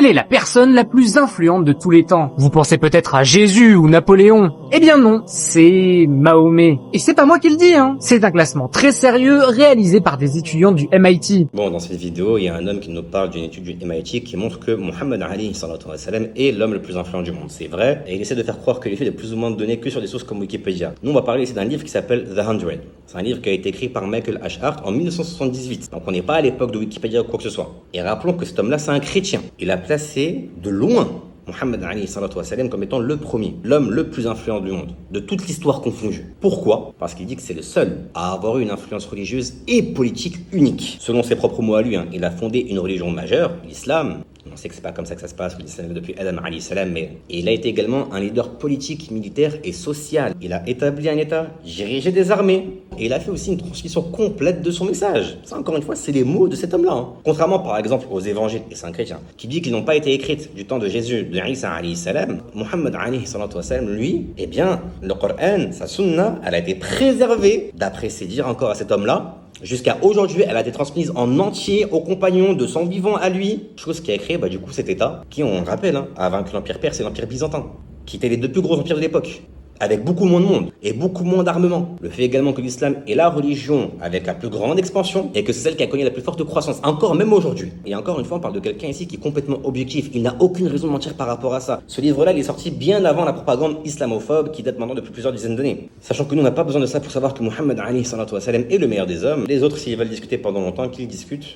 Quelle est la personne la plus influente de tous les temps? Vous pensez peut-être à Jésus ou Napoléon. Eh bien non, c'est Mahomet. Et c'est pas moi qui le dis, hein. C'est un classement très sérieux réalisé par des étudiants du MIT. Bon, dans cette vidéo, il y a un homme qui nous parle d'une étude du MIT qui montre que Muhammad Ali sallam est l'homme le plus influent du monde. C'est vrai, et il essaie de faire croire que les faits de plus ou moins données que sur des sources comme Wikipédia. Nous, on va parler ici d'un livre qui s'appelle The 100. C'est un livre qui a été écrit par Michael H. Hart en 1978. Donc on n'est pas à l'époque de Wikipédia ou quoi que ce soit. Et rappelons que cet homme-là, c'est un chrétien. Il a placé de loin Muhammad Ali sallam comme étant le premier, l'homme le plus influent du monde, de toute l'histoire confondue. Pourquoi? Parce qu'il dit que c'est le seul à avoir eu une influence religieuse et politique unique. Selon ses propres mots à lui, il a fondé une religion majeure, l'islam. On sait que c'est pas comme ça que ça se passe, l'islam depuis Adam alayhi salam, mais il a été également un leader politique, militaire et social. Il a établi un État, dirigé des armées, et il a fait aussi une transmission complète de son message. Ça, encore une fois, c'est les mots de cet homme-là. Contrairement, par exemple, aux évangiles, et saints chrétiens, qui dit qu'ils n'ont pas été écrites du temps de Jésus, de Isa alayhi salam, Muhammad alayhi salam, lui, eh bien, le Coran, sa sunna, elle a été préservée, d'après ses dires encore à cet homme-là. Jusqu'à aujourd'hui, elle a été transmise en entier aux compagnons de son vivant à lui, chose qui a créé du coup cet État, qui, on le rappelle, a vaincu l'Empire perse et l'Empire byzantin, qui étaient les deux plus gros empires de l'époque, avec beaucoup moins de monde et beaucoup moins d'armement. Le fait également que l'islam est la religion avec la plus grande expansion et que c'est celle qui a connu la plus forte croissance, encore même aujourd'hui. Et encore une fois, on parle de quelqu'un ici qui est complètement objectif. Il n'a aucune raison de mentir par rapport à ça. Ce livre-là, il est sorti bien avant la propagande islamophobe qui date maintenant depuis plusieurs dizaines d'années. Sachant que nous, on n'a pas besoin de ça pour savoir que Muhammad Ali sallam est le meilleur des hommes. Les autres, s'ils veulent discuter pendant longtemps, qu'ils discutent.